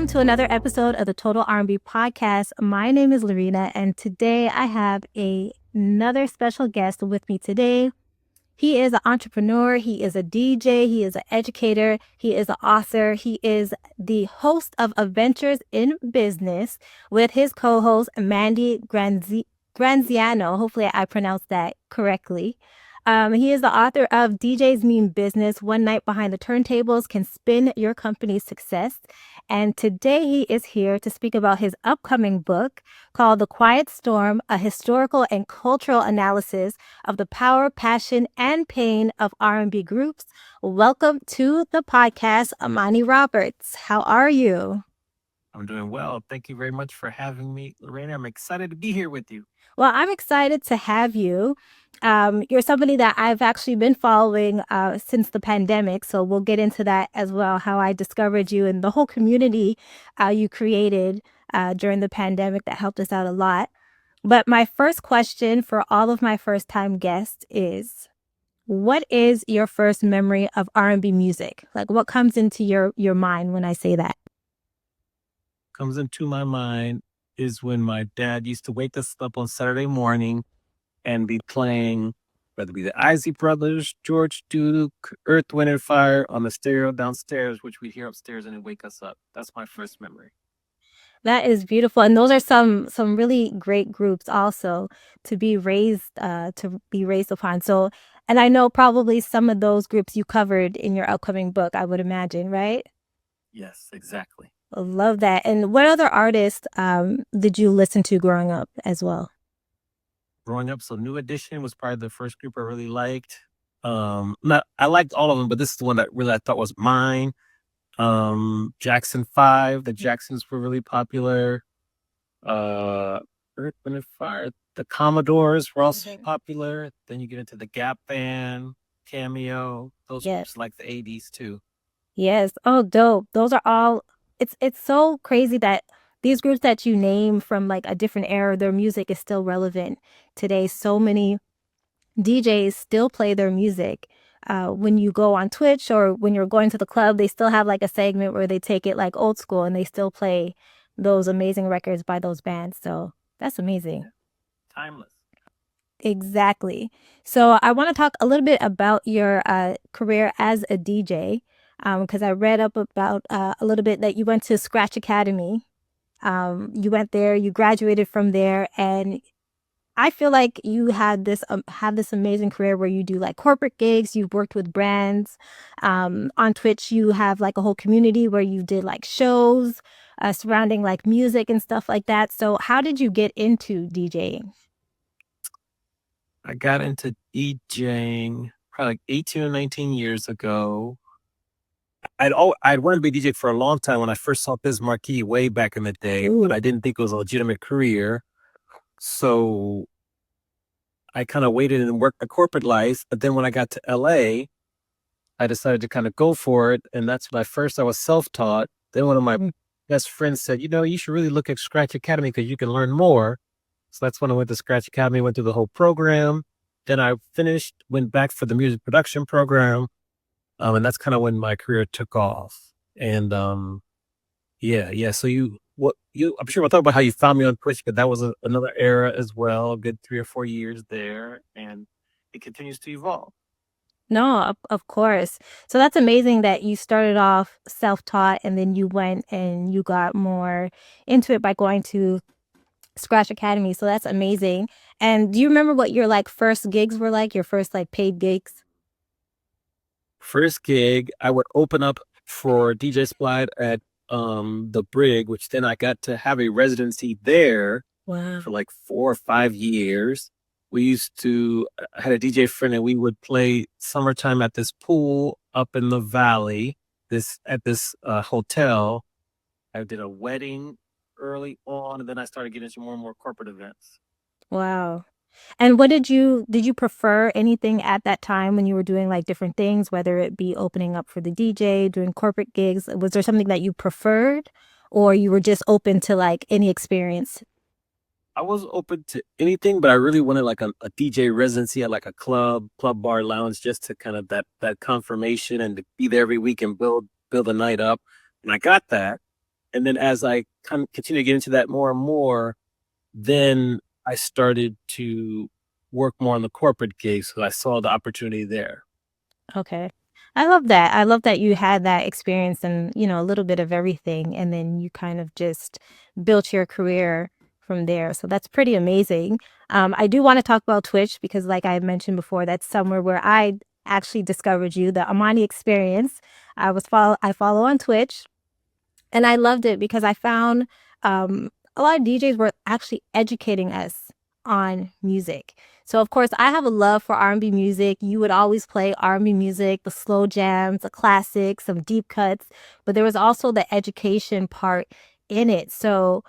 to another episode of the Total R&B Podcast. My name is Loreena, and today I have another special guest with me today. He is an entrepreneur, he is a DJ, he is an educator, he is an author, he is the host of Adventures in Business with his co-host, Mandy Granziano. Hopefully I pronounced that correctly. He is the author of DJs Mean Business, One Night Behind the Turntables Can Spin Your Company's Success. And today he is here to speak about his upcoming book called The Quiet Storm, a historical and cultural analysis of the power, passion, and pain of R&B groups. Welcome to the podcast, Amani Roberts. How are you? I'm doing well. Thank you very much for having me, Loreena. I'm excited to be here with you. Well, I'm excited to have you. You're somebody that I've actually been following since the pandemic, so we'll get into that as well, how I discovered you and the whole community you created during the pandemic that helped us out a lot. But my first question for all of my first-time guests is, what is your first memory of R&B music? Like, what comes into your mind when I say that? Comes into my mind is when my dad used to wake us up on Saturday morning and be playing, whether it be the Isley Brothers, George Duke, Earth, Wind and Fire on the stereo downstairs, which we'd hear upstairs and it'd wake us up. That's my first memory. That is beautiful, and those are some really great groups also to be raised upon. So, and I know probably some of those groups you covered in your upcoming book, I would imagine, right? Yes, exactly. I love that. And what other artists did you listen to growing up as well? Growing up, so New Edition was probably the first group I really liked. I liked all of them, but this is the one that really I thought was mine. Jackson 5, the Jacksons were really popular. Earth, Wind and Fire, the Commodores were also popular. Then you get into the Gap Band, Cameo, those Yes. groups like the 80s too. Yes. Oh, dope. Those are all, it's so crazy that these groups that you name from like a different era, their music is still relevant today. So many DJs still play their music. When you go on Twitch or when you're going to the club, they still have like a segment where they take it like old school and they still play those amazing records by those bands. So that's amazing. Timeless. Exactly. So I want to talk a little bit about your career as a DJ, because I read up about a little bit that you went to Scratch Academy. You went there, you graduated from there, and I feel like you had this have this amazing career where you do like corporate gigs, you've worked with brands. On Twitch, you have like a whole community where you did like shows surrounding like music and stuff like that. So how did you get into DJing? I got into DJing probably like 18 or 19 years ago. I'd wanted to be a DJ for a long time when I first saw Biz Marquee way back in the day, but I didn't think it was a legitimate career. So I kind of waited and worked a corporate life. But then when I got to LA, I decided to kind of go for it. And that's when I was self-taught. Then one of my best friends said, you should really look at Scratch Academy because you can learn more. So that's when I went to Scratch Academy, went through the whole program. Then I finished, went back for the music production program. And that's kind of when my career took off. And yeah. So I'm sure we'll talk about how you found me on Twitch, because that was another era as well, a good 3 or 4 years there, and it continues to evolve. No, of course. So that's amazing that you started off self-taught and then you went and you got more into it by going to Scratch Academy. So that's amazing. And do you remember what your like first gigs were like, your first like paid gigs? First gig, I would open up for DJ Splat at the Brig, which then I got to have a residency there for like 4 or 5 years. I had a DJ friend and we would play summertime at this pool up in the valley, at this hotel. I did a wedding early on, and then I started getting into more and more corporate events. Wow. And what did you prefer anything at that time when you were doing like different things, whether it be opening up for the DJ, doing corporate gigs? Was there something that you preferred or you were just open to like any experience? I was open to anything, but I really wanted like a DJ residency at like a club bar lounge, just to kind of that confirmation and to be there every week and build the night up. And I got that. And then as I kind of continue to get into that more and more, then I started to work more on the corporate gigs because I saw the opportunity there. Okay. I love that. I love that you had that experience and, a little bit of everything, and then you kind of just built your career from there. So that's pretty amazing. I do want to talk about Twitch because, like I mentioned before, that's somewhere where I actually discovered you, the Amani experience. I follow on Twitch. And I loved it because I found a lot of DJs were actually educating us on music. So of course, I have a love for R&B music. You would always play R&B music, the slow jams, the classics, some deep cuts, but there was also the education part in it. So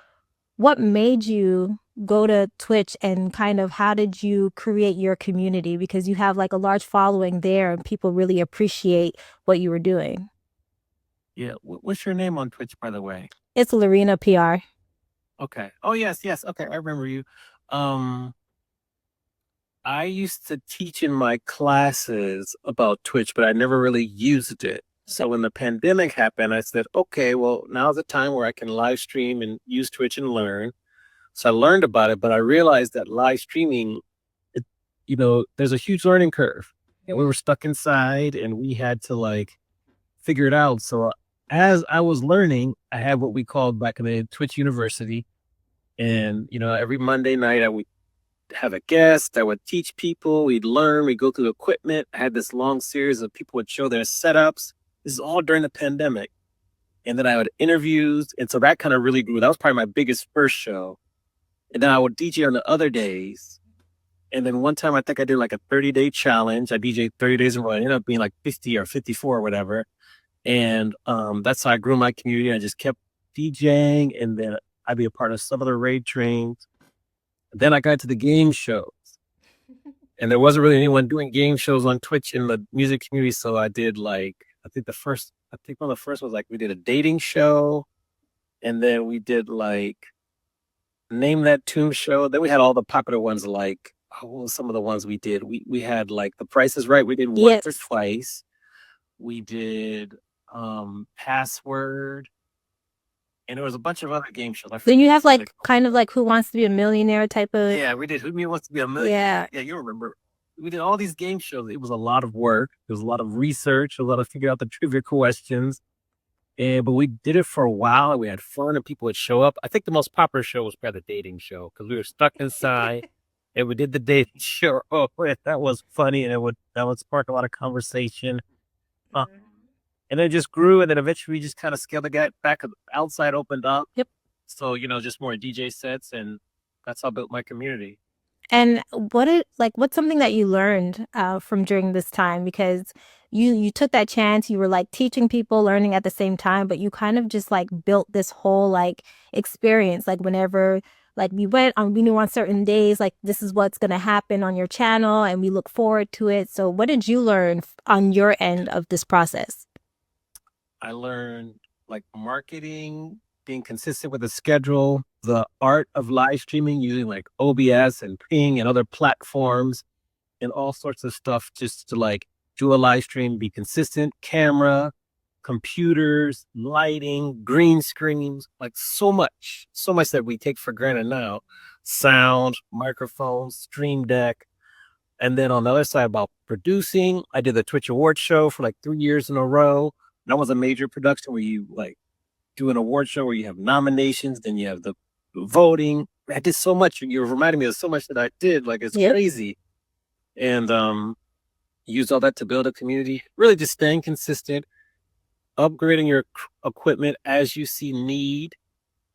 what made you go to Twitch, and kind of how did you create your community? Because you have like a large following there and people really appreciate what you were doing. Yeah. What's your name on Twitch, by the way? It's Loreena PR. Okay. Oh, yes, yes. Okay, I remember you. Um, I used to teach in my classes about Twitch, but I never really used it. So when the pandemic happened, I said, okay, well, now's the time where I can live stream and use Twitch and learn. So I learned about it, but I realized that live streaming, it, there's a huge learning curve. And we were stuck inside and we had to like figure it out. So as I was learning, I had what we called back in the Twitch University. And, every Monday night I would have a guest. I would teach people. We'd learn. We'd go through the equipment. I had this long series of people would show their setups. This is all during the pandemic. And then I would interviews. And so that kind of really grew. That was probably my biggest first show. And then I would DJ on the other days. And then one time I think I did like a 30-day challenge. I DJed 30 days in a row. It ended up being like 50 or 54 or whatever. And that's how I grew my community. I just kept DJing, and then I'd be a part of some other raid trains. Then I got to the game shows, and there wasn't really anyone doing game shows on Twitch in the music community. So I did like, I think one of the first was like, we did a dating show, and then we did like Name That Tune show. Then we had all the popular ones like, what was some of the ones we did? We had like The Price is Right. We did once or twice. We did Password. And there was a bunch of other game shows. Then you have like kind of like Who Wants to Be a Millionaire type of. Yeah, we did Who Wants to Be a Millionaire. Yeah, you remember. We did all these game shows. It was a lot of work. There was a lot of research, a lot of figure out the trivia questions. But we did it for a while and we had fun and people would show up. I think the most popular show was probably the dating show because we were stuck inside and we did the dating show. Oh, that was funny and that would spark a lot of conversation. And it just grew, and then eventually we just kind of scaled it back. Outside opened up. Yep. So, just more DJ sets, and that's how I built my community. And what's something that you learned from during this time? Because you took that chance, you were like teaching people, learning at the same time, but you kind of just like built this whole like experience. Like whenever like we knew on certain days, like this is what's going to happen on your channel and we look forward to it. So what did you learn on your end of this process? I learned like marketing, being consistent with the schedule, the art of live streaming using like OBS and Ping and other platforms and all sorts of stuff just to like do a live stream, be consistent, camera, computers, lighting, green screens, like so much that we take for granted now. Sound, microphones, stream deck. And then on the other side about producing, I did the Twitch Awards show for like 3 years in a row. That was a major production where you like do an award show where you have nominations, then you have the voting. I did so much. You're reminding me of so much that I did. Like it's crazy. And used all that to build a community. Really just staying consistent, upgrading your equipment as you see need.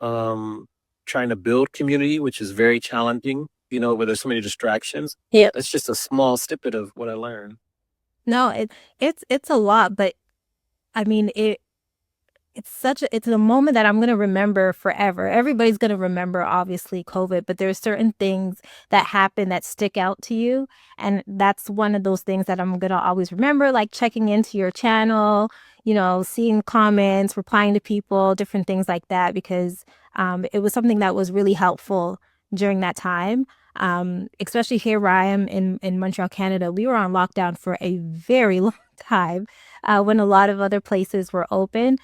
Trying to build community, which is very challenging, where there's so many distractions. Yeah. That's just a small snippet of what I learned. No, it's a lot, but I mean, it's a moment that I'm going to remember forever. Everybody's going to remember, obviously, COVID, but there's certain things that happen that stick out to you. And that's one of those things that I'm going to always remember, like checking into your channel, seeing comments, replying to people, different things like that, because it was something that was really helpful during that time. Especially here where I am in Montreal, Canada. We were on lockdown for a very long time when a lot of other places were open.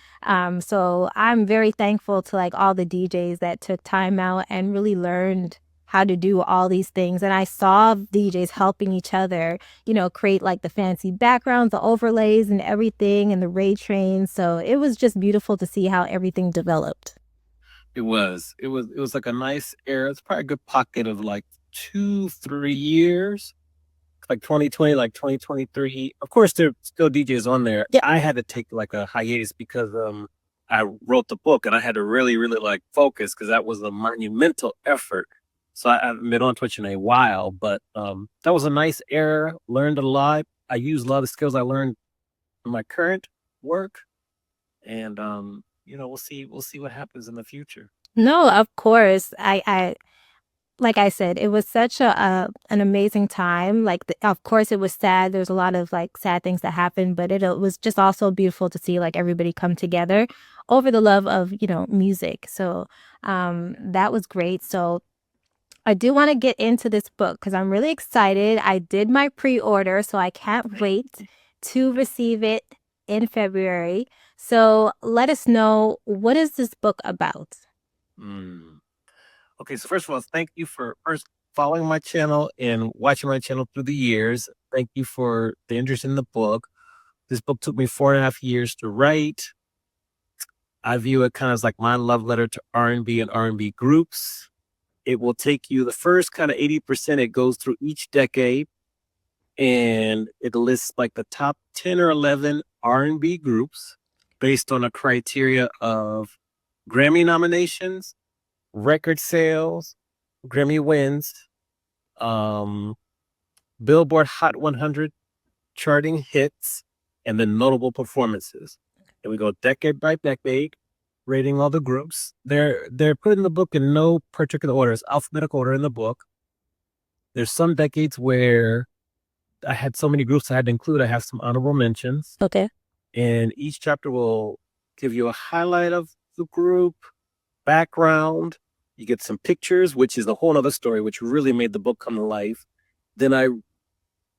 So I'm very thankful to like all the DJs that took time out and really learned how to do all these things. And I saw DJs helping each other, create like the fancy backgrounds, the overlays and everything and the ray trains. So it was just beautiful to see how everything developed. It was. It was like a nice era. It's probably a good pocket of like 2, 3 years. Like 2020, like 2023. Of course, there are still DJs on there. Yeah. I had to take like a hiatus because I wrote the book and I had to really, really like focus because that was a monumental effort. So I haven't been on Twitch in a while, but that was a nice era. Learned a lot. I used a lot of the skills I learned in my current work, and we'll see what happens in the future. No, of course. I like I said, it was such an amazing time. Like, of course, it was sad. There's a lot of like sad things that happened, but it was just also beautiful to see like everybody come together over the love of music. So that was great. So I do want to get into this book because I'm really excited. I did my pre-order, so I can't wait to receive it in February. So let us know, what is this book about? Mm. Okay, so first of all, thank you for first following my channel and watching my channel through the years. Thank you for the interest in the book. This book took me 4.5 years to write. I view it kind of as like my love letter to R&B and R&B groups. It will take you the first kind of 80%. It goes through each decade and it lists like the top 10 or 11 R&B groups based on a criteria of Grammy nominations, record sales, Grammy wins, Billboard Hot 100 charting hits, and then notable performances. And we go decade by decade, rating all the groups. They're put in the book in no particular order. It's alphabetical order in the book. There's some decades where I had so many groups I had to include. I have some honorable mentions. Okay. And each chapter will give you a highlight of the group, background. You get some pictures, which is a whole other story, which really made the book come to life. Then I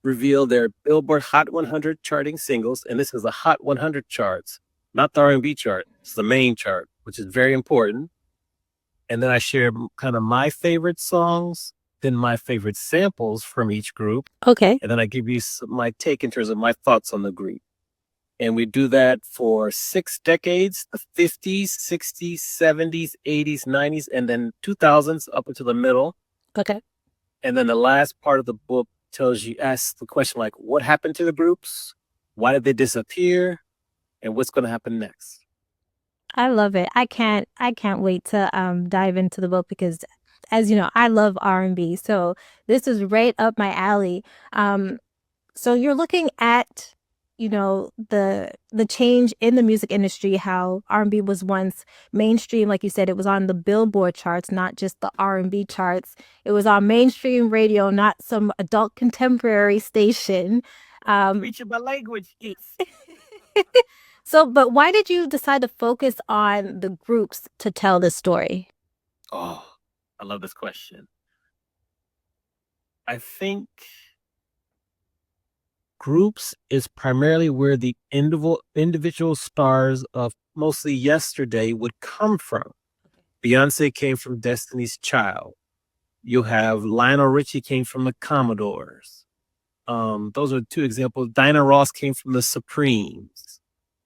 reveal their Billboard Hot 100 charting singles, and this is the Hot 100 charts, not the R&B chart. It's the main chart, which is very important. And then I share kind of my favorite songs, then my favorite samples from each group. Okay. And then I give you my take in terms of my thoughts on the group. And we do that for 6 decades, the 50s, 60s, 70s, 80s, 90s, and then 2000s up until the middle. Okay. And then the last part of the book asks the question like, what happened to the groups? Why did they disappear? And what's going to happen next? I love it. I can't wait to dive into the book because, as you know, I love R&B. So this is right up my alley. So you're looking at, the change in the music industry, how R&B was once mainstream, like you said, it was on the Billboard charts, not just the R&B charts. It was on mainstream radio, not some adult contemporary station. Reaching my language. So, but why did you decide to focus on the groups to tell this story? Oh, I love this question. I think groups is primarily where the individual stars of mostly yesterday would come from. Beyonce came from Destiny's Child. You have Lionel Richie came from the Commodores. Those are 2 examples. Dinah Ross came from the Supremes.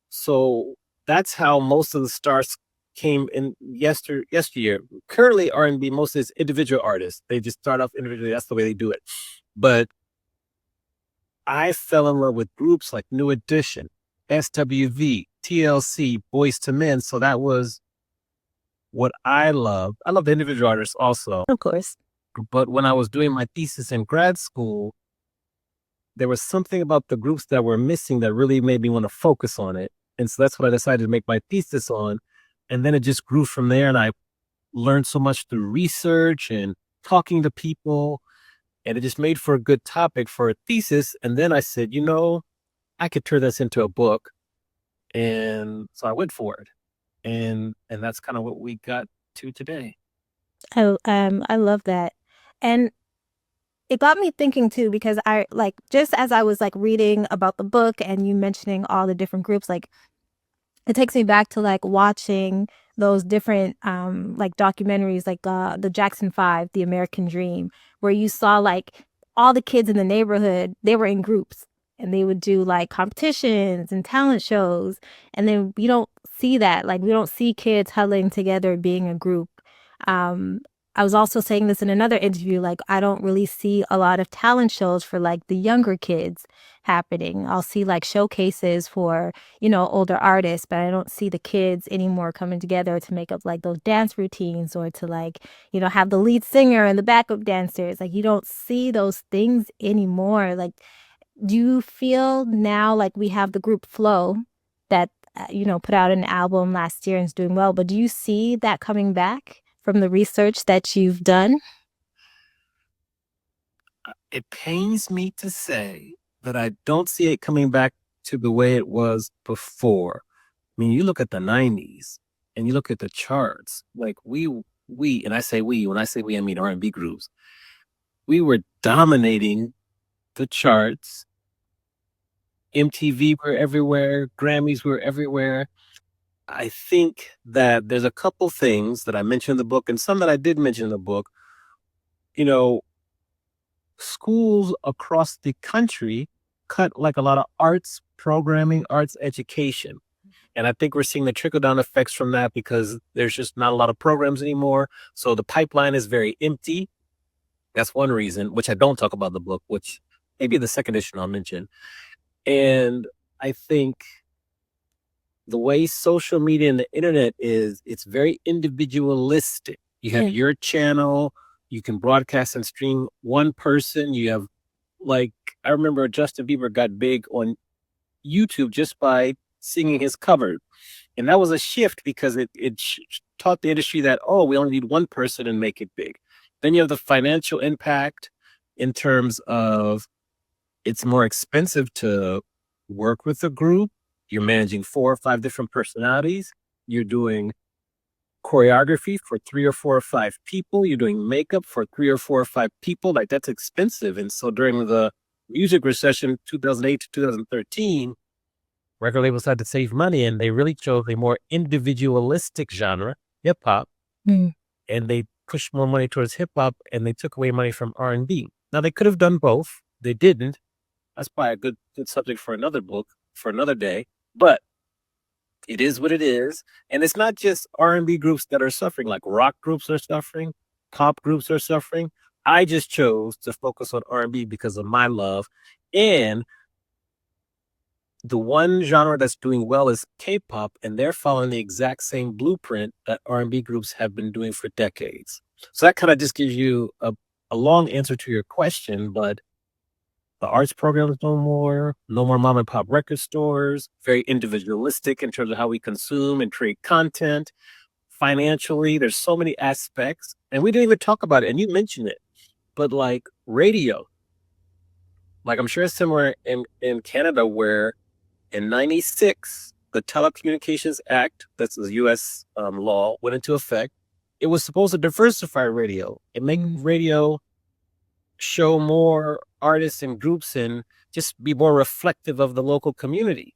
So that's how most of the stars came in yesteryear. Currently, R&B mostly is individual artists. They just start off individually. That's the way they do it. But I fell in love with groups like New Edition, SWV, TLC, Boyz II Men. So that was what I loved. I love the individual artists also. Of course. But when I was doing my thesis in grad school, there was something about the groups that were missing that really made me want to focus on it. And so that's what I decided to make my thesis on. And then it just grew from there. And I learned so much through research and talking to people. And it just made for a good topic for a thesis. And then I said, I could turn this into a book. And so I went for it. And that's kind of what we got to today. I love that. And it got me thinking too, because I like, just as I was like reading about the book and you mentioning all the different groups, like it takes me back to like watching those different like documentaries, like the Jackson 5, The American Dream, where you saw like all the kids in the neighborhood, they were in groups and they would do like competitions and talent shows. And then we don't see that. Like we don't see kids huddling together being a group. Um I was also saying this in another interview, like I don't really see a lot of talent shows for like the younger kids happening. I'll see like showcases for, you know, older artists, but I don't see the kids anymore coming together to make up like those dance routines or to like, you know, have the lead singer and the backup dancers. Like you don't see those things anymore. Like, do you feel now like we have the group Flow that, you know, put out an album last year and is doing well, but do you see that coming back from the research that you've done? It pains me to say that I don't see it coming back to the way it was before. I mean, you look at the 90s and you look at the charts, like and I say we, when I say we, I mean R&B groups. We were dominating the charts. MTV were everywhere, Grammys were everywhere. I think that there's a couple things that I mentioned in the book and some that I did mention in the book. You know, schools across the country cut like a lot of arts programming, arts education. And I think we're seeing the trickle down effects from that because there's just not a lot of programs anymore. So the pipeline is very empty. That's one reason, which I don't talk about in the book, which maybe the second issue I'll mention. And I think the way social media and the internet is, it's very individualistic. You have your channel, you can broadcast and stream one person. You have, like, I remember Justin Bieber got big on YouTube just by singing his cover. And that was a shift because it taught the industry that, oh, we only need one person and make it big. Then you have the financial impact in terms of it's more expensive to work with a group. You're managing 4 or 5 different personalities. You're doing choreography for 3 or 4 or 5 people. You're doing makeup for 3 or 4 or 5 people. Like, that's expensive. And so during the music recession, 2008 to 2013, record labels had to save money and they really chose a more individualistic genre, hip hop, and they pushed more money towards hip hop and they took away money from R&B. Now they could have done both. They didn't. That's probably a good subject for another book, for another day. But it is what it is. And it's not just R&B groups that are suffering, like rock groups are suffering, pop groups are suffering. I just chose to focus on R&B because of my love. And the one genre that's doing well is K-pop, and they're following the exact same blueprint that R&B groups have been doing for decades. So that kind of just gives you a long answer to your question, but the arts programs no more mom and pop record stores, very individualistic in terms of how we consume and create content. Financially, there's so many aspects, and we didn't even talk about it, and you mentioned it, but like radio, like I'm sure it's similar in Canada where in 96, the Telecommunications Act, that's the U.S. Law, went into effect. It was supposed to diversify radio and make radio show more artists and groups and just be more reflective of the local community.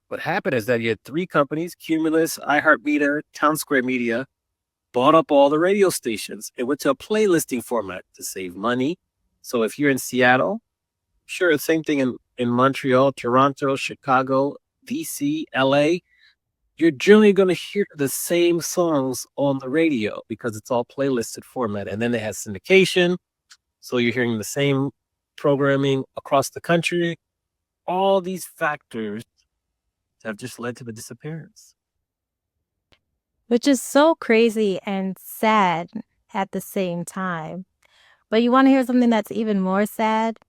What happened is that you had 3 companies, Cumulus, iHeartMedia, Townsquare Media, bought up all the radio stations. It went to a playlisting format to save money. So if you're in Seattle, sure, the same thing in Montreal, Toronto, Chicago, DC, LA, you're generally going to hear the same songs on the radio because it's all playlisted format. And then they have syndication. So you're hearing the same programming across the country. All these factors have just led to the disappearance. Which is so crazy and sad at the same time. But you want to hear something that's even more sad?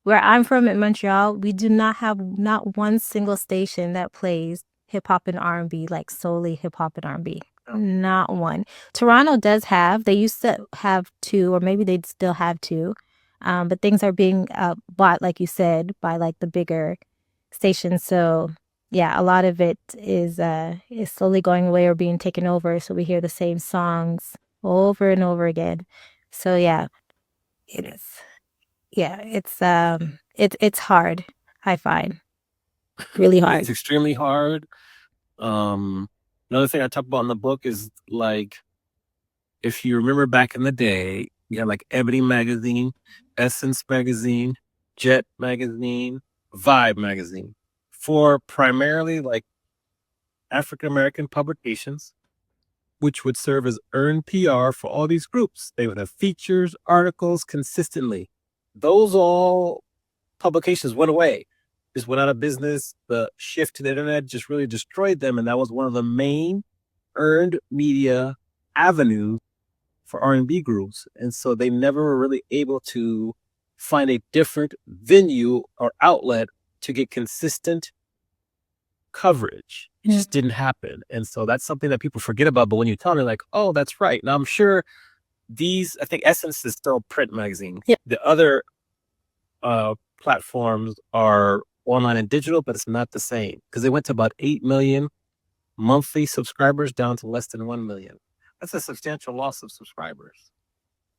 Where I'm from in Montreal, we do not have not one single station that plays hip hop and R&B, like solely hip hop and R&B. Oh. Not one. Toronto does have, they used to have 2, or maybe they still have 2. But things are being bought, like you said, by like the bigger stations. So yeah, a lot of it is slowly going away or being taken over. So we hear the same songs over and over again. So yeah, it is. Yeah, it's hard, I find. Really hard. It's extremely hard. Another thing I talk about in the book is like, if you remember back in the day, you had like Ebony magazine, Essence magazine, Jet magazine, Vibe magazine, for primarily like African American publications, which would serve as earned PR for all these groups. They would have features, articles consistently. Those all publications went away, just went out of business. The shift to the internet just really destroyed them. And that was one of the main earned media avenues for R&B groups. And so they never were really able to find a different venue or outlet to get consistent coverage. It just didn't happen. And so that's something that people forget about. But when you tell them, like, oh, that's right. Now I'm sure I think Essence is still print magazine. Yeah. The other platforms are online and digital, but it's not the same because they went to about 8 million monthly subscribers down to less than 1 million. That's a substantial loss of subscribers.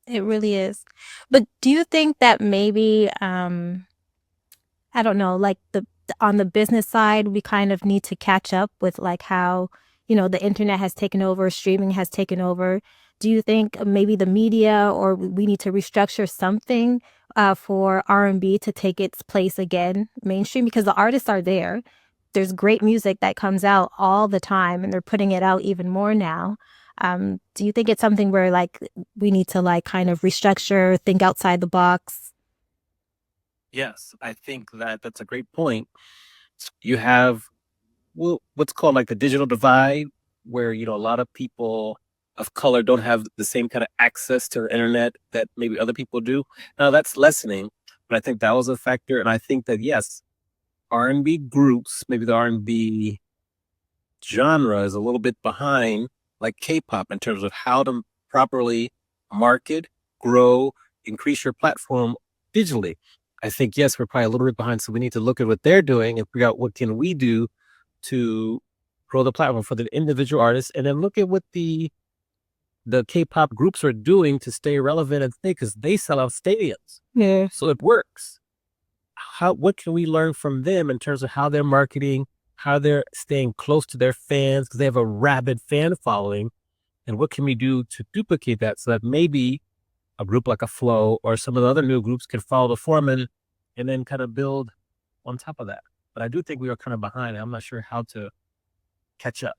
It really is. But do you think that maybe I don't know, like on the business side, we kind of need to catch up with like how, the internet has taken over, streaming has taken over. Do you think maybe the media or we need to restructure something for R&B to take its place again mainstream? Because the artists are there. There's great music that comes out all the time and they're putting it out even more now. Do you think it's something where like we need to like kind of restructure, think outside the box? Yes, I think that that's a great point. You have what's called like the digital divide, where a lot of people of color don't have the same kind of access to the internet that maybe other people do. Now that's lessening, but I think that was a factor. And I think that yes, R&B groups, maybe the R&B genre is a little bit behind like K-pop in terms of how to properly market, grow, increase your platform digitally. I think, yes, we're probably a little bit behind. So we need to look at what they're doing and figure out what can we do to grow the platform for the individual artists, and then look at what the K-pop groups are doing to stay relevant and stay, because they sell out stadiums. Yeah. So it works. What can we learn from them in terms of how they're marketing, how they're staying close to their fans, because they have a rabid fan following, and what can we do to duplicate that so that maybe a group like a Flow or some of the other new groups can follow the format and then kind of build on top of that. But I do think we are kind of behind. I'm not sure how to catch up.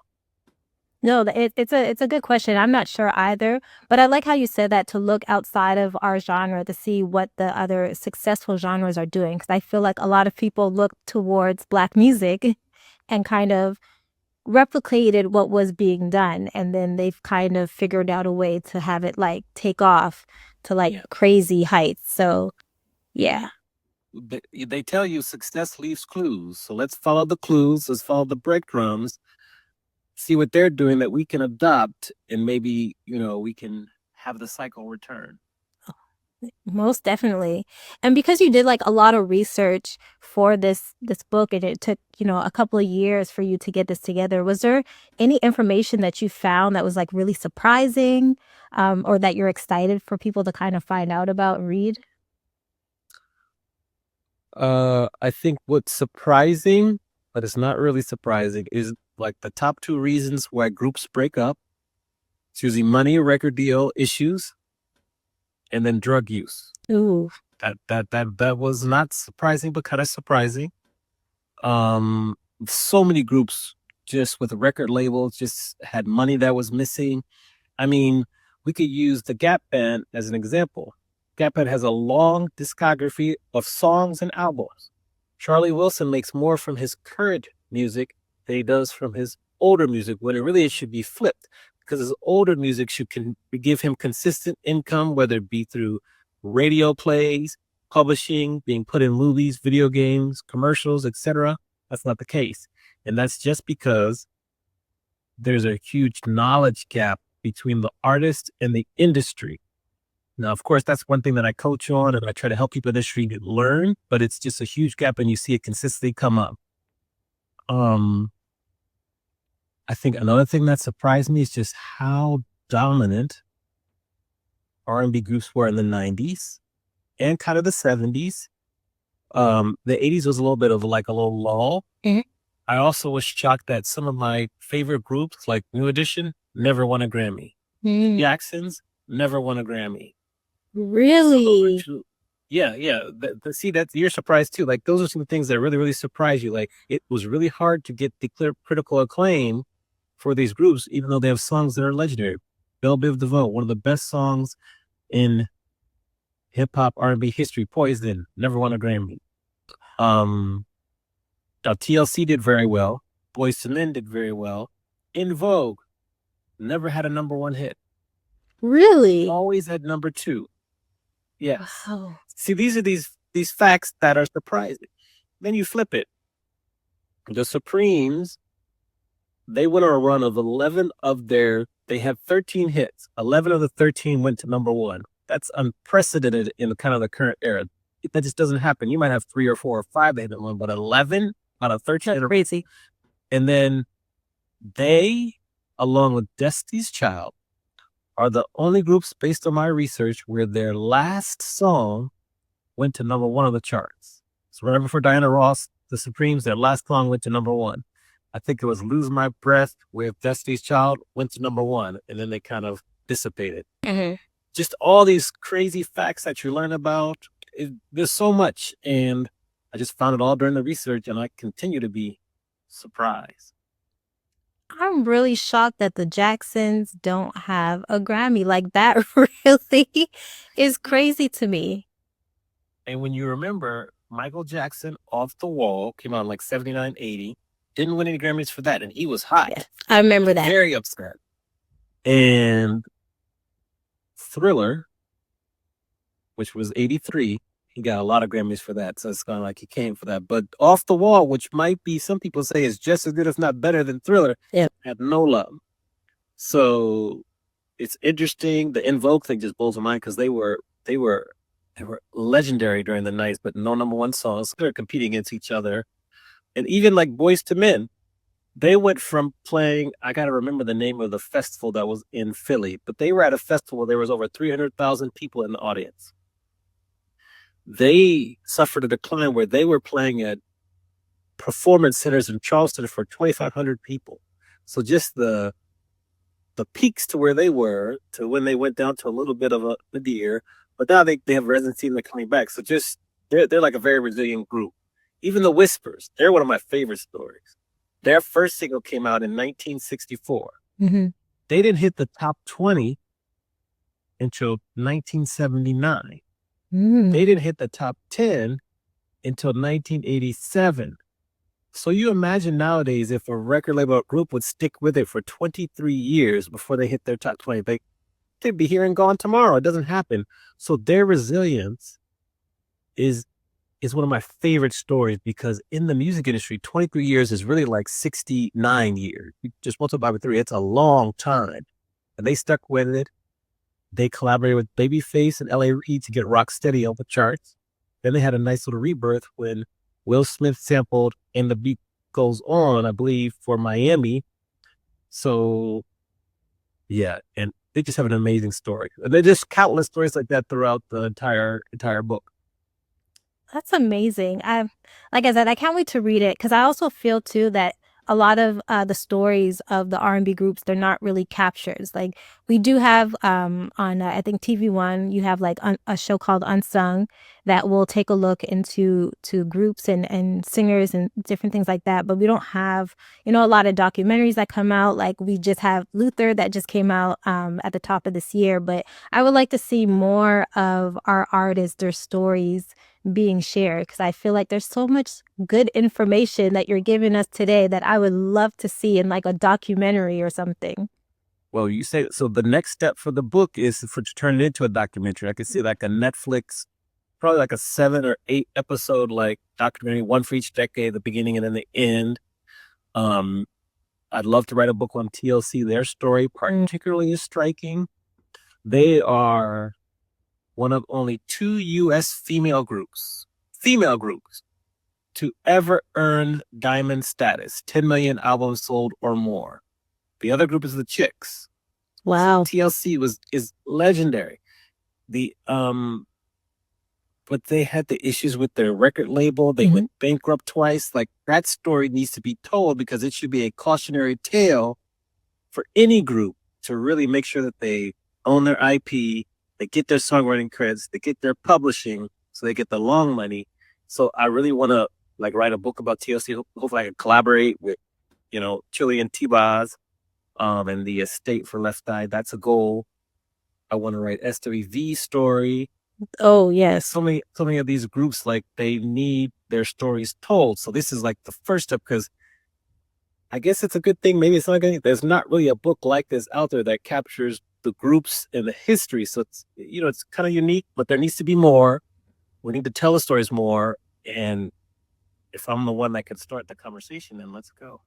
No, it's a good question. I'm not sure either, but I like how you said that to look outside of our genre to see what the other successful genres are doing. Because I feel like a lot of people look towards Black music and kind of replicated what was being done, and then they've kind of figured out a way to have it like take off to like crazy heights. So, yeah. They tell you success leaves clues. So let's follow the clues. Let's follow the breadcrumbs. See what they're doing that we can adopt, and maybe we can have the cycle return. Most definitely. And because you did like a lot of research for this book and it took, a couple of years for you to get this together, was there any information that you found that was like really surprising, or that you're excited for people to kind of find out about and read? I think what's surprising, but it's not really surprising, is like the top 2 reasons why groups break up. It's usually money, record deal issues, and then drug use. Ooh. That was not surprising, but kind of surprising. So many groups just with record labels just had money that was missing. I mean, we could use the Gap Band as an example. Gap Band has a long discography of songs and albums. Charlie Wilson makes more from his current music than he does from his older music, when it really it should be flipped, because his older music should give him consistent income, whether it be through radio plays, publishing, being put in movies, video games, commercials, etc. That's not the case. And that's just because there's a huge knowledge gap between the artist and the industry. Now, of course, that's one thing that I coach on and I try to help people in the industry learn, but it's just a huge gap and you see it consistently come up. I think another thing that surprised me is just how dominant R&B groups were in the 90s. and kind of the 70s. The 80s was a little bit of like a little lull. Mhm. I also was shocked that some of my favorite groups, like New Edition, never won a Grammy. Jacksons never won a Grammy. Really? So, yeah. See, that's you're surprised too. Like those are some things that really, really surprise you. Like it was really hard to get the clear critical acclaim for these groups, even though they have songs that are legendary. Belle Biv DeVoe, one of the best songs in hip hop R&B history. Poison never won a Grammy. Now TLC did very well. Boyz II Men did very well. In Vogue never had a number one hit. Really? Always had number two. Yes. Wow. See, these are these facts that are surprising. Then you flip it. The Supremes, they went on a run of 11 of they have 13 hits. 11 of the 13 went to number one. That's unprecedented in kind of the current era. That just doesn't happen. You might have 3 or 4 or 5 that hit one, but 11 out of 13. That's crazy. And then they, along with Destiny's Child, are the only groups based on my research where their last song went to number one on the charts. So right before Diana Ross, the Supremes, their last song went to number one. I think it was Lose My Breath with Destiny's Child went to number one, and then they kind of dissipated. Mm-hmm. Just all these crazy facts that you learn about. There's so much, and I just found it all during the research, and I continue to be surprised. I'm really shocked that the Jacksons don't have a Grammy. Like that really is crazy to me. And when you remember, Michael Jackson, Off the Wall, came out in like 79, 80, didn't win any Grammys for that, and he was hot. Yeah, I remember that. Very upset. And Thriller, which was 83, he got a lot of Grammys for that, so it's kind of like he came for that. But Off the Wall, which might be, some people say is just as good, if not better than Thriller, had no love. So it's interesting. The In Vogue thing just blows my mind because they were legendary during the nights, but no number one songs. They're competing against each other. And even like Boyz II Men, they went from playing, I got to remember the name of the festival that was in Philly, but they were at a festival, there was over 300,000 people in the audience. They suffered a decline where they were playing at performance centers in Charleston for 2,500 people. So just the peaks to where they were to when they went down to a little bit of a nadir, but now they have residency and they're coming back. So just they're like a very resilient group. Even the Whispers, they're one of my favorite stories. Their first single came out in 1964. Mm-hmm. They didn't hit the top 20 until 1979. They didn't hit the top 10 until 1987. So you imagine nowadays if a record label group would stick with it for 23 years before they hit their top 20, they'd be here and gone tomorrow. It doesn't happen. So their resilience is one of my favorite stories because in the music industry, 23 years is really like 69 years. You just multiply by 3. It's a long time. And they stuck with it. They collaborated with Babyface and L.A. Reid to get Rocksteady on the charts. Then they had a nice little rebirth when Will Smith sampled And the Beat Goes On, I believe, for Miami. So, yeah, and they just have an amazing story. There's just countless stories like that throughout the entire book. That's amazing. Like I said, I can't wait to read it because I also feel too that a lot of the stories of the R&B groups, they're not really captured. Like we do have on I think TV1, you have like a show called Unsung that will take a look into groups and singers and different things like that. But we don't have, a lot of documentaries that come out. Like we just have Luther that just came out at the top of this year. But I would like to see more of our artists, their stories being shared because I feel like there's so much good information that you're giving us today that I would love to see in like a documentary or something. Well, you say so. The next step for the book is to turn it into a documentary. I could see like a Netflix, probably like a 7 or 8 episode like documentary, one for each decade, the beginning and then the end. I'd love to write a book on TLC. Their story particularly is striking. They are one of only 2 U.S. female groups to ever earn diamond status, 10 million albums sold or more. The other group is the Chicks. Wow. So TLC is legendary. The but they had the issues with their record label. They went bankrupt twice. Like, that story needs to be told because it should be a cautionary tale for any group to really make sure that they own their IP, they get their songwriting credits, they get their publishing, so they get the long money. So I really want to like write a book about TLC. Hopefully I can collaborate with, Chili and T-Boz, and the estate for Left Eye. That's a goal. I want to write SWV story. Oh, yes. So many of these groups, like, they need their stories told. So this is like the first step, because I guess it's a good thing. Maybe it's not good. There's not really a book like this out there that captures the groups and the history. So it's, it's kind of unique, but there needs to be more. We need to tell the stories more. And if I'm the one that can start the conversation, then let's go.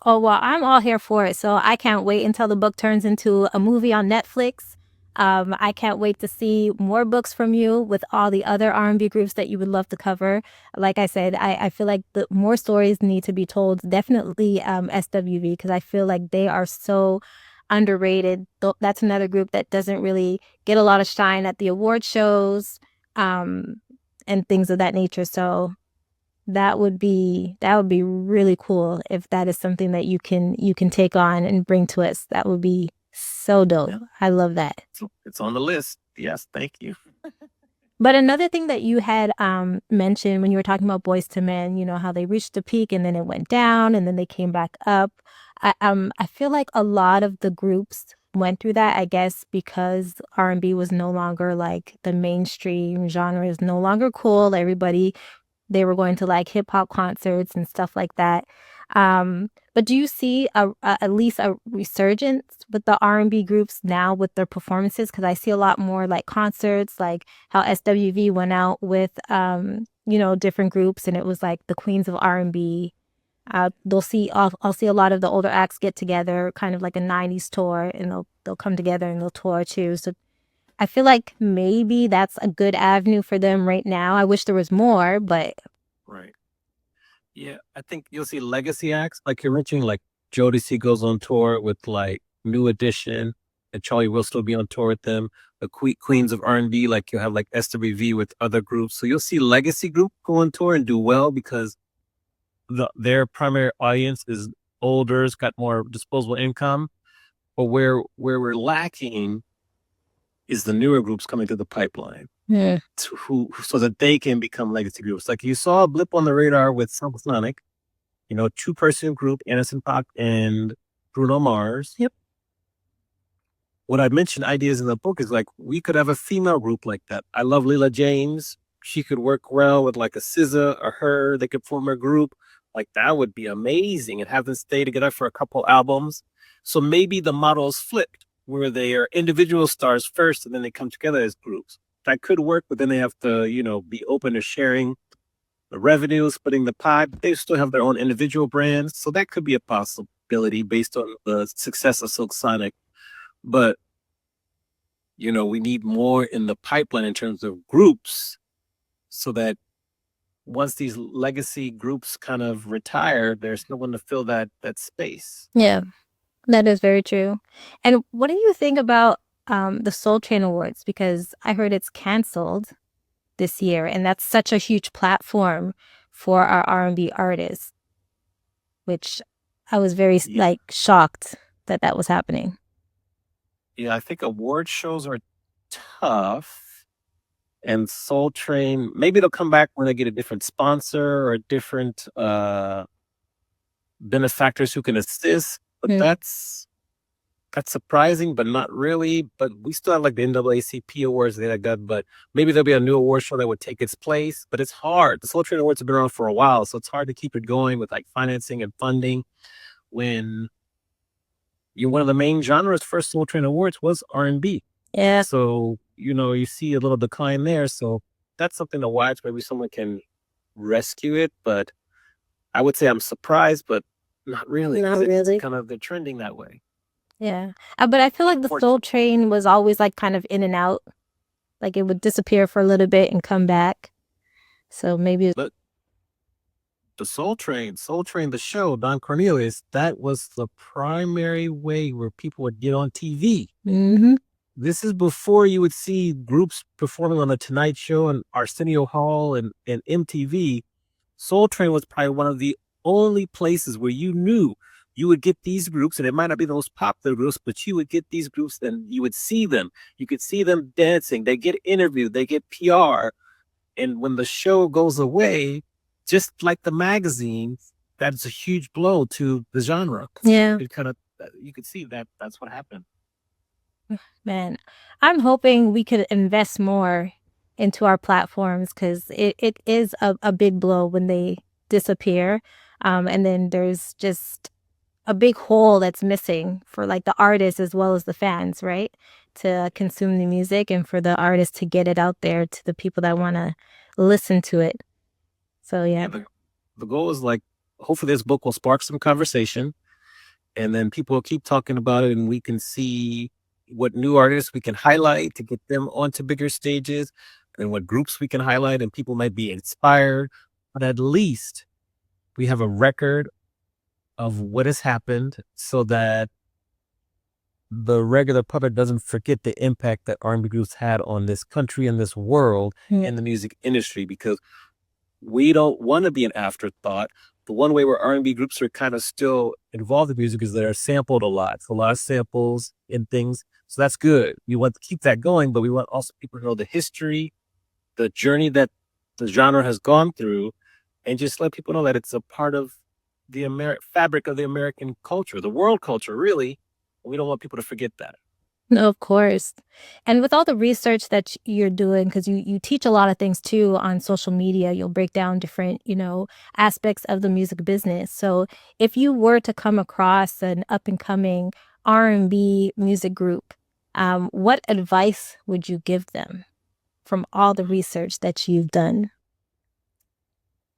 Oh, well, I'm all here for it. So I can't wait until the book turns into a movie on Netflix. I can't wait to see more books from you with all the other R&B groups that you would love to cover. Like I said, I feel like the more stories need to be told. Definitely SWV, because I feel like they are so underrated. That's another group that doesn't really get a lot of shine at the award shows and things of that nature. So that would be really cool if that is something that you can take on and bring to us. That would be so dope. Yeah. I love that. It's on the list. Yes, thank you. But another thing that you had mentioned when you were talking about Boyz II Men, how they reached a peak and then it went down and then they came back up. I feel like a lot of the groups went through that, I guess, because R&B was no longer like the mainstream genre, is no longer cool. They were going to like hip hop concerts and stuff like that. But do you see at least a resurgence with the R&B groups now with their performances? Because I see a lot more like concerts, like how SWV went out with different groups, and it was like the Queens of R&B. I'll see a lot of the older acts get together, kind of like a '90s tour, and they'll come together and they'll tour too. So I feel like maybe that's a good avenue for them right now. I wish there was more, but Right. Yeah, I think you'll see legacy acts like you're mentioning, like Jodeci goes on tour with like New Edition, and Charlie will still be on tour with them. The Queens of R&B, like you'll have like SWV with other groups. So you'll see legacy group go on tour and do well because their primary audience is older, it's got more disposable income. But where we're lacking is the newer groups coming through the pipeline. yeah. So that they can become legacy groups. Like you saw a blip on the radar with Sonic, 2-person group, Anderson .Paak and Bruno Mars. Yep. What I mentioned ideas in the book is like we could have a female group like that. I love Leela James. She could work well with like a SZA or her. They could form a group. Like that would be amazing, and have them stay together for a couple albums. So maybe the model is flipped, where they are individual stars first and then they come together as groups. That could work, but then they have to, be open to sharing the revenue, splitting the pie, but they still have their own individual brands. So that could be a possibility based on the success of Silk Sonic. But, we need more in the pipeline in terms of groups so that once these legacy groups kind of retire, there's no one to fill that space. Yeah, that is very true. And what do you think about the Soul Train Awards? Because I heard it's canceled this year, and that's such a huge platform for our R&B artists, which I was very like shocked that was happening. Yeah, I think award shows are tough. And Soul Train, maybe they'll come back when they get a different sponsor or different benefactors who can assist. But that's surprising, but not really. But we still have like the NAACP awards that I got, but maybe there'll be a new award show that would take its place. But it's hard. The Soul Train Awards have been around for a while, so it's hard to keep it going with like financing and funding when one of the main genres for Soul Train Awards was R&B. Yeah. So, you see a little decline there. So that's something to watch. Maybe someone can rescue it. But I would say I'm surprised, but not really. Not really. It's kind of, they're trending that way. Yeah. But I feel like the Soul Train was always like kind of in and out. Like it would disappear for a little bit and come back. So maybe But the Soul Train, the show, Don Cornelius, that was the primary way where people would get on TV. Mm-hmm. this is before you would see groups performing on the Tonight Show and Arsenio Hall and MTV. Soul Train was probably one of the only places where you knew you would get these groups, and it might not be the most popular groups, but you would get these groups and you would see them. You could see them dancing. They get interviewed. They get PR. And when the show goes away, just like the magazine, that's a huge blow to the genre. Yeah. It kind of, you could see that that's what happened. Man, I'm hoping we could invest more into our platforms because it is a big blow when they disappear. And then there's just a big hole that's missing for like the artists as well as the fans, right? To consume the music and for the artists to get it out there to the people that want to listen to it. So, yeah. The goal is like, hopefully this book will spark some conversation, and then people will keep talking about it, and we can see what new artists we can highlight to get them onto bigger stages, and what groups we can highlight, and people might be inspired. But at least we have a record of what has happened so that the regular public doesn't forget the impact that R&B groups had on this country and this world in the music industry, because we don't want to be an afterthought. The one way where R&B groups are kind of still involved in music is they're sampled a lot. So a lot of samples and things. So that's good. We want to keep that going, but we want also people to know the history, the journey that the genre has gone through, and just let people know that it's a part of the fabric of the American culture, the world culture, really. We don't want people to forget that. No, of course. And with all the research that you're doing, because you teach a lot of things too on social media, you'll break down different, aspects of the music business. So if you were to come across an up and coming R&B music group, what advice would you give them from all the research that you've done?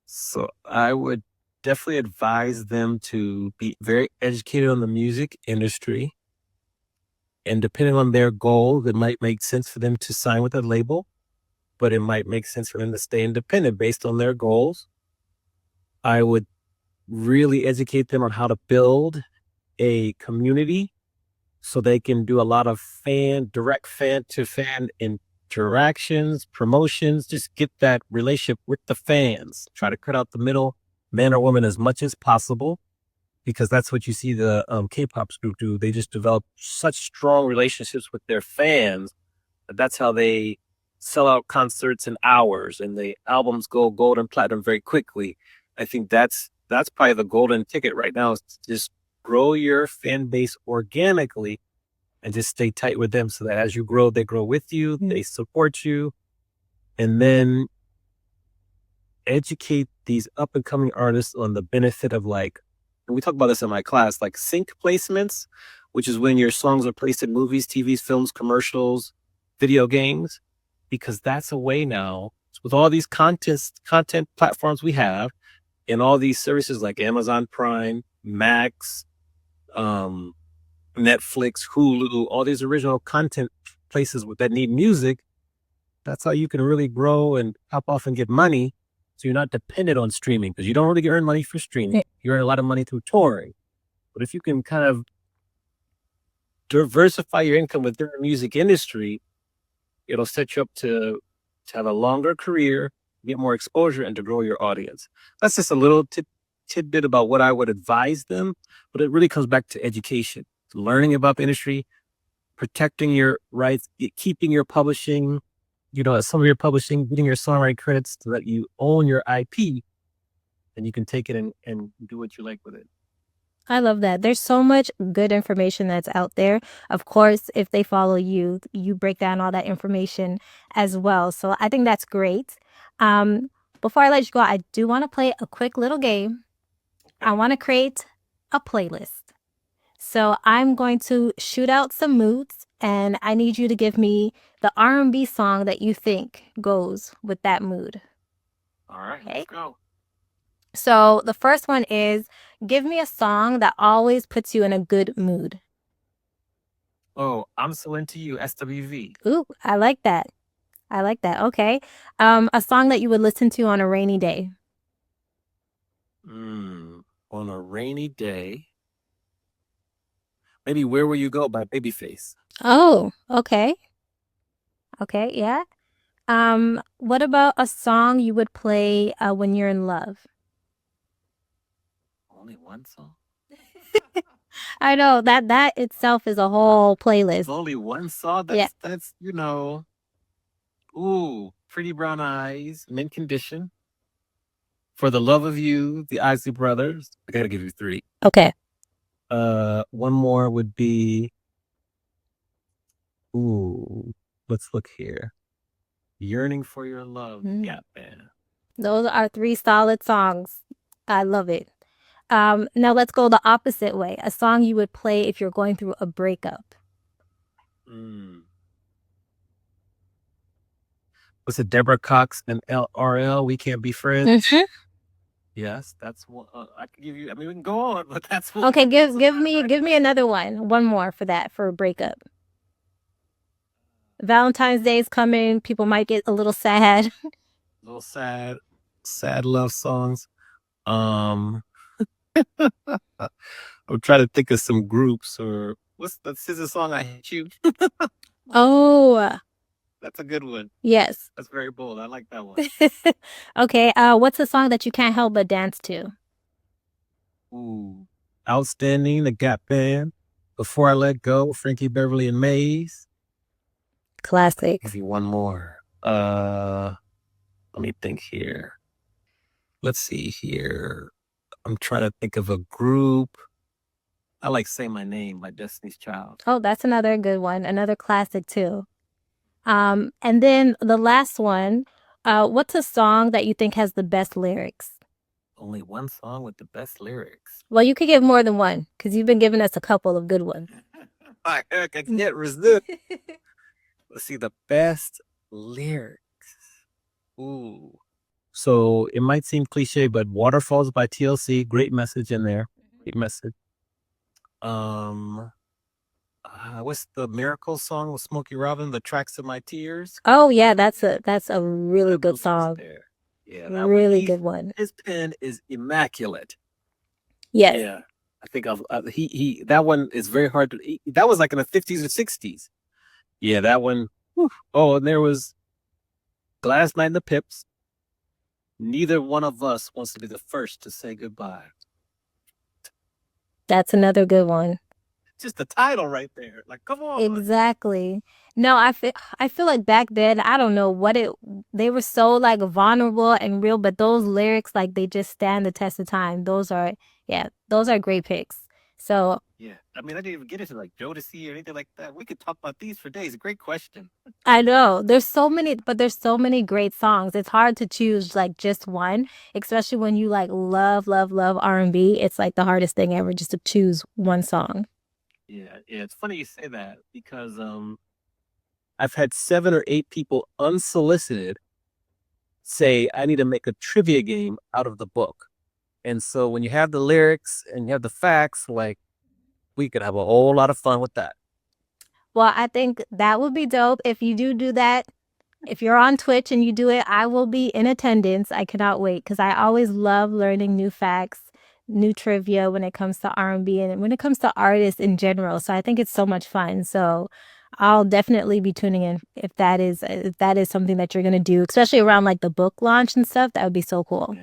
So I would definitely advise them to be very educated on the music industry. And depending on their goals, it might make sense for them to sign with a label, but it might make sense for them to stay independent based on their goals. I would really educate them on how to build a community so they can do a lot of direct fan to fan interactions, promotions, just get that relationship with the fans. Try to cut out the middle man or woman as much as possible, because that's what you see the K-pop group do. They just develop such strong relationships with their fans. That's how they sell out concerts in hours, and the albums go gold and platinum very quickly. I think that's probably the golden ticket right now, is to just grow your fan base organically and just stay tight with them so that as you grow, they grow with you, they support you, and then educate these up and coming artists on the benefit of, like, and we talk about this in my class, like sync placements, which is when your songs are placed in movies, TVs, films, commercials, video games, because that's a way now with all these content platforms we have and all these services like Amazon Prime, Max, Netflix, Hulu, all these original content places that need music. That's how you can really grow and pop off and get money. So you're not dependent on streaming, because you don't really earn money for streaming. You earn a lot of money through touring. But if you can kind of diversify your income within the music industry, it'll set you up to have a longer career, get more exposure, and to grow your audience. That's just a little tidbit about what I would advise them, but it really comes back to education, learning about the industry, protecting your rights, keeping your publishing, some of your publishing, getting your songwriting credits so that you own your IP, and you can take it and do what you like with it. I love that. There's so much good information that's out there. Of course, if they follow you, you break down all that information as well. So I think that's great. Before I let you go, I do want to play a quick little game. I want to create a playlist. So I'm going to shoot out some moods, and I need you to give me the R&B song that you think goes with that mood. All right, let's go. So the first one is, give me a song that always puts you in a good mood. Oh, I'm So Into You, SWV. Ooh, I like that. I like that. Okay. A song that you would listen to on a rainy day. On a rainy day, maybe Where Will You Go by Babyface. Oh, okay. Okay, yeah. What about a song you would play when you're in love? Only one song? I know that itself is a whole playlist. Only one song? Yeah. That's ooh, Pretty Brown Eyes, Mint Condition, For the Love of You, the Isley Brothers. I gotta give you three. Okay. One more would be ooh, let's look here. Yearning for Your Love, Mm. Gap Band. Those are three solid songs. I love it. Now let's go the opposite way. A song you would play if you're going through a breakup. Mm. What's it? Deborah Cox and LRL, We Can't Be Friends. Hmm. Yes, that's one. I can give you. I mean, we can go on, but that's one. Okay, give me another one. One more for that for a breakup. Valentine's Day is coming. People might get a little sad. Little sad love songs. Um, I'm trying to think of some groups or what's the scissor song I Hate You. Oh, That's a good one. yes. That's very bold. I like that one. Okay, what's a song that you can't help but dance to? Ooh, Outstanding, the Gap Band. Before I Let Go, Frankie Beverly and Maze. Classic. Give you one more. Let me think here. Let's see here. I'm trying to think of a group. I like Say My Name by Destiny's Child. Oh, that's another good one. Another classic too. And then the last one, what's a song that you think has the best lyrics? Only one song with the best lyrics. Well, you could give more than one because you've been giving us a couple of good ones. I can't resist. Let's see the best lyrics. Ooh. So it might seem cliche, but Waterfalls by TLC, great message in there. Great message. What's the Miracle song with Smokey Robin? The Tracks of My Tears. Oh yeah, that's a really good song. There. Yeah, that one. Really good one. His pen is immaculate. Yes. Yeah, I think he that one is very hard to. That was like in the 50s or 60s. Yeah, that one. Whew. Oh, and there was Last Night in the Pips. Neither one of us wants to be the first to say goodbye. That's another good one. Just the title right there. Like, come on. Exactly. No, I feel like back then, I don't know what it they were so like vulnerable and real, but those lyrics like they just stand the test of time. Those are great picks. So Yeah, I mean, I didn't even get into like Jodeci or anything like that. We could talk about these for days. Great question. I know there's so many great songs. It's hard to choose like just one, especially when you like love R&B. It's like the hardest thing ever just to choose one song. Yeah, it's funny you say that because I've had 7 or 8 people unsolicited say I need to make a trivia game out of the book. And so when you have the lyrics and you have the facts, like we could have a whole lot of fun with that. Well, I think that would be dope if you do that. If you're on Twitch and you do it, I will be in attendance. I cannot wait because I always love learning new facts, new trivia when it comes to R&B and when it comes to artists in general. So I think it's so much fun. So I'll definitely be tuning in if that is something that you're gonna do, especially around like the book launch and stuff. That would be so cool.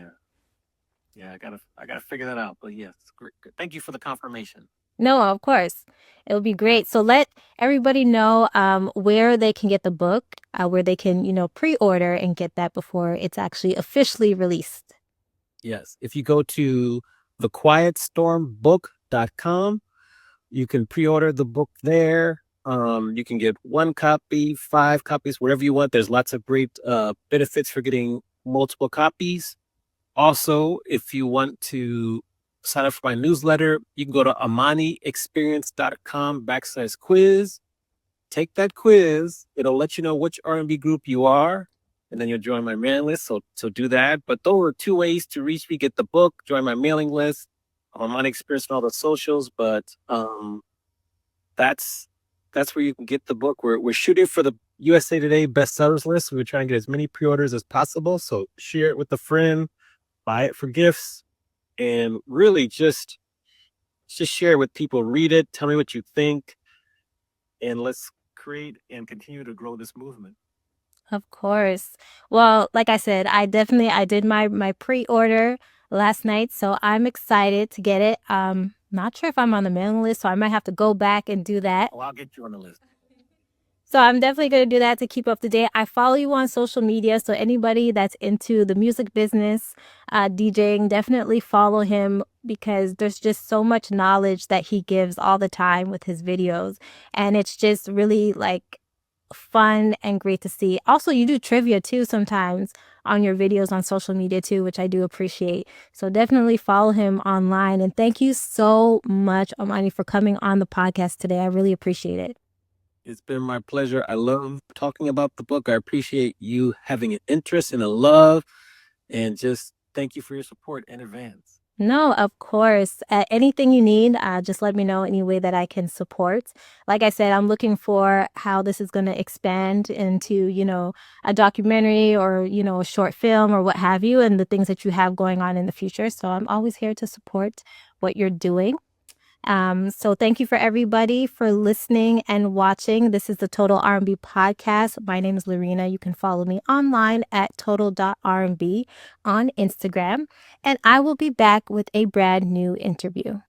Yeah, I gotta figure that out. But yes, great. Thank you for the confirmation. No, of course. It would be great. So let everybody know where they can get the book, where they can, pre-order and get that before it's actually officially released. Yes, if you go to thequietstormbook.com, you can pre-order the book there. You can get 1 copy, 5 copies, whatever you want. There's lots of great benefits for getting multiple copies. Also, if you want to sign up for my newsletter, you can go to amaniexperience.com/quiz. Take that quiz. It'll let you know which R&B group you are, and then you'll join my mailing list. So do that. But those are 2 ways to reach me: get the book, join my mailing list, Amani Experience on all the socials. But that's where you can get the book. We're shooting for the USA Today bestsellers list. We're trying to get as many pre-orders as possible. So share it with a friend, buy it for gifts, and really just share it with people. Read it, tell me what you think, and let's create and continue to grow this movement. Of course. Well, like I said, I did my pre-order last night, so I'm excited to get it. Not sure if I'm on the mailing list, so I might have to go back and do that. Oh, I'll get you on the list. So I'm definitely going to do that to keep up to date. I follow you on social media, so anybody that's into the music business, DJing, definitely follow him because there's just so much knowledge that he gives all the time with his videos, and it's just really like fun and great to see. Also, you do trivia too sometimes on your videos on social media too, which I do appreciate. So definitely follow him online. And thank you so much, Amani, for coming on the podcast today. I really appreciate it. It's been my pleasure. I love talking about the book. I appreciate you having an interest and a love, and just thank you for your support in advance. No, of course. Anything you need, just let me know any way that I can support. Like I said, I'm looking for how this is going to expand into, a documentary or, a short film or what have you, and the things that you have going on in the future. So I'm always here to support what you're doing. So thank you for everybody for listening and watching. This is the Total R&B podcast. My name is Loreena. You can follow me online at total.rnb on Instagram, and I will be back with a brand new interview.